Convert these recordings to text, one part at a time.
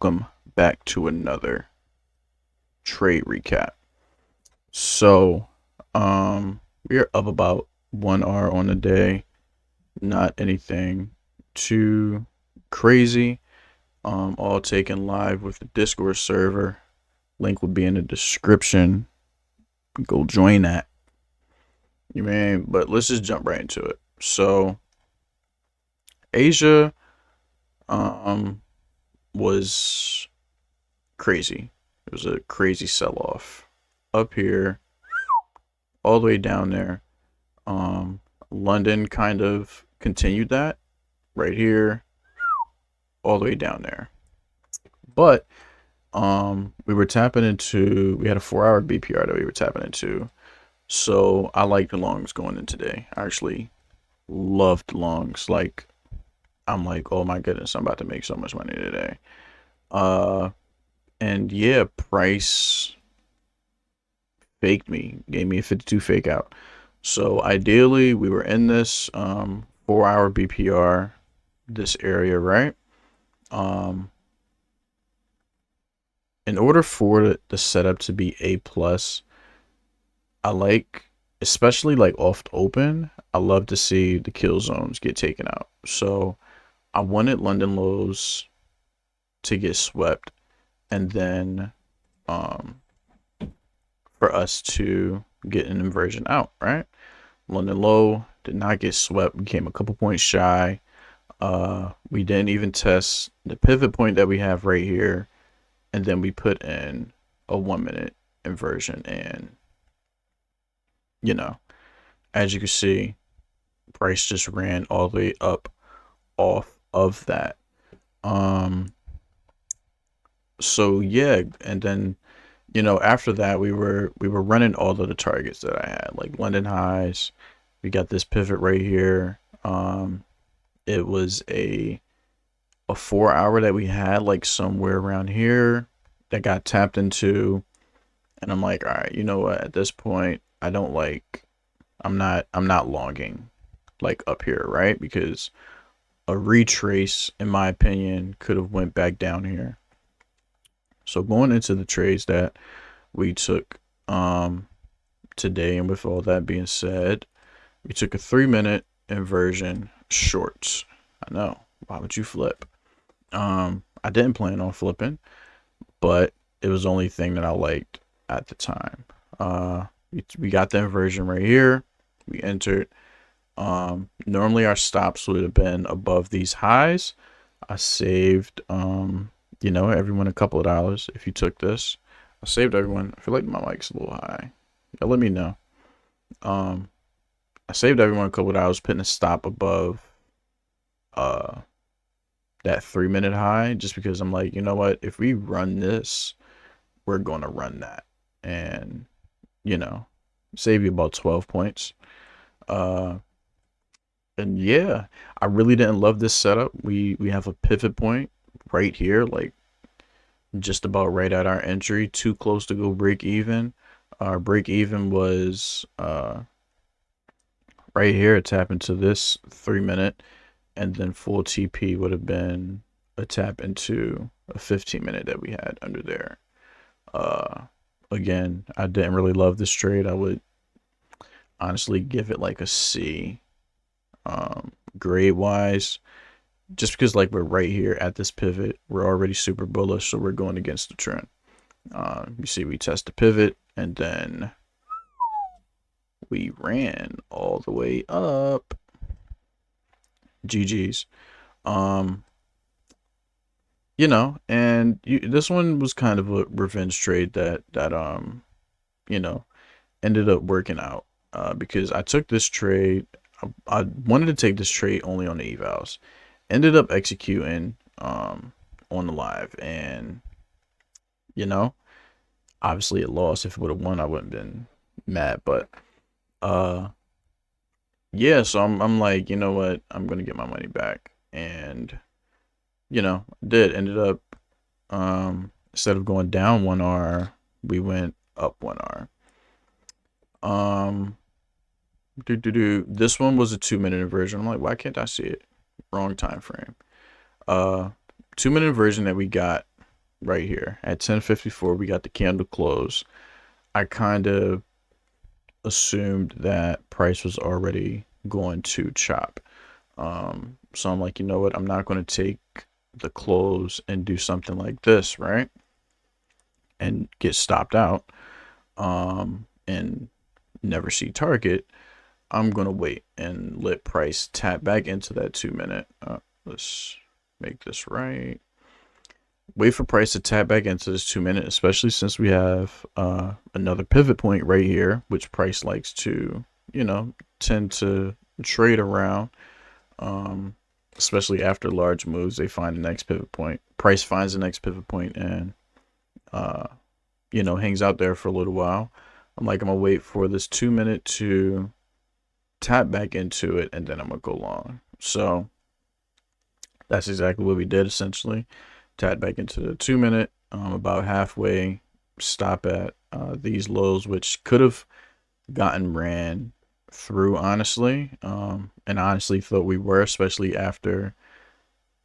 welcome back to another trade recap. So, we're up about 1 hour on the day, not anything too crazy. All taken live with the Discord server. Link will be in the description. Go join that. You mean, but let's just jump right into it. So, Asia, was crazy. It was a crazy sell-off up here, all the way down there. London kind of continued that right here, all the way down there. But we were tapping into, we had a 4-hour BPR that we were tapping into. So I like the longs going in today. I actually loved longs. Like, I'm like, oh my goodness, I'm about to make so much money today. And yeah, price faked me, gave me a 52 fake out. So ideally, we were in this 4-hour BPR, this area, right? In order for the setup to be A plus, I like, especially like off the open, I love to see the kill zones get taken out. So I wanted London lows to get swept, and then for us to get an inversion out, right? London low did not get swept. We came a couple points shy. We didn't even test the pivot point that we have right here, and then we put in a 1-minute inversion, and you know, as you can see, price just ran all the way up off of that. So yeah, and then after that we were running all of the targets that I had, like London highs. We got this pivot right here. It was a 4-hour that we had, like somewhere around here, that got tapped into, and I'm like, all right, you know what? At this point, I'm not longing like up here, right? Because a retrace, in my opinion, could have went back down here. So going into the trades that we took today, and with all that being said, we took a 3-minute inversion shorts. I know, why would you flip? I didn't plan on flipping, but it was the only thing that I liked at the time. We got the inversion right here. We entered. Normally our stops would have been above these highs. I saved everyone a couple of dollars if you took this. I saved everyone. I feel like my mic's a little high. Y'all let me know. I saved everyone a couple of dollars, putting a stop above that 3-minute high, just because I'm like, you know what, if we run this, we're gonna run that, and save you about 12 points. And yeah, I really didn't love this setup. We have a pivot point right here, like just about right at our entry, too close to go break even. Our break even was right here. Tap into this 3-minute, and then full TP would have been a tap into a 15-minute that we had under there. Again, I didn't really love this trade. I would honestly give it like a C, grade wise, just because like we're right here at this pivot. We're already super bullish, so we're going against the trend. You see, we test the pivot, and then we ran all the way up. GG's. This one was kind of a revenge trade that ended up working out, because I took this trade. I wanted to take this trade only on the evals. Ended up executing on the live, and obviously it lost. If it would have won, I wouldn't have been mad, but yeah, so I'm like, you know what, I'm gonna get my money back, and ended up, instead of going down 1 hour, we went up 1 hour. This one was a 2-minute inversion. I'm like, why can't I see it? Wrong time frame. 2-minute inversion that we got right here at 10:54. We got the candle close. I kind of assumed that price was already going to chop. So I'm like, you know what? I'm not going to take the close and do something like this, right? And get stopped out, and never see target. I'm going to wait and let price tap back into that 2 minute. Let's make this right. Wait for price to tap back into this 2 minute, especially since we have another pivot point right here, which price likes to, tend to trade around. Especially after large moves, they find the next pivot point. Price finds the next pivot point and, hangs out there for a little while. I'm gonna wait for this 2 minute to tap back into it, and then I'm gonna go long. So that's exactly what we did essentially. Tap back into the 2 minute, about halfway, stop at these lows, which could have gotten ran through, honestly. And honestly thought we were, especially after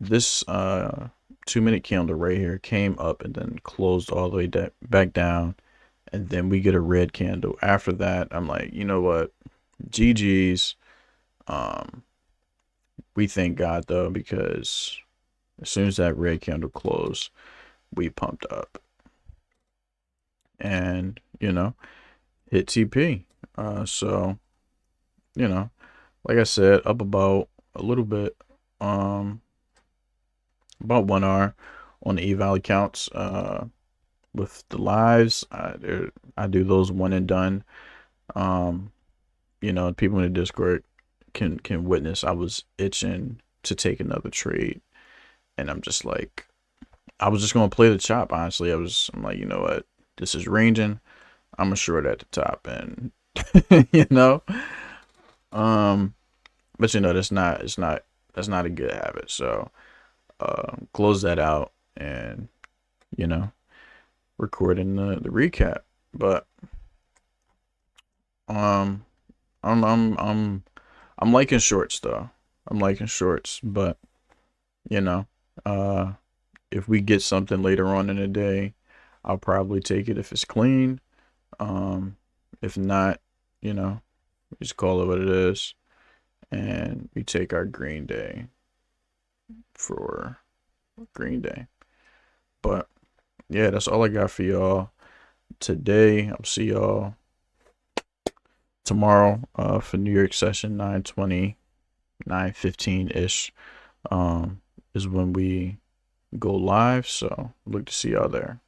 this 2 minute candle right here came up and then closed all the way back down, and then we get a red candle after that. I'm like, you know what, GG's. We thank God though, because as soon as that red candle closed, we pumped up and hit TP. So like I said, up about a little bit, about 1 hour on the eval accounts. With the lives, I do those one and done. People in the Discord can witness. I was itching to take another trade, and I'm just like, I was just gonna play the chop. Honestly, I'm like, you know what, this is ranging. I'm a short at the top, and but that's not a good habit. So close that out and recording the recap. But I'm liking shorts though. I'm liking shorts, but if we get something later on in the day, I'll probably take it if it's clean. If not, we just call it what it is, and we take our green day for green day. But yeah, that's all I got for y'all today. I'll see y'all tomorrow for New York session. 9:20, 9:15 ish is when we go live, so look to see y'all there.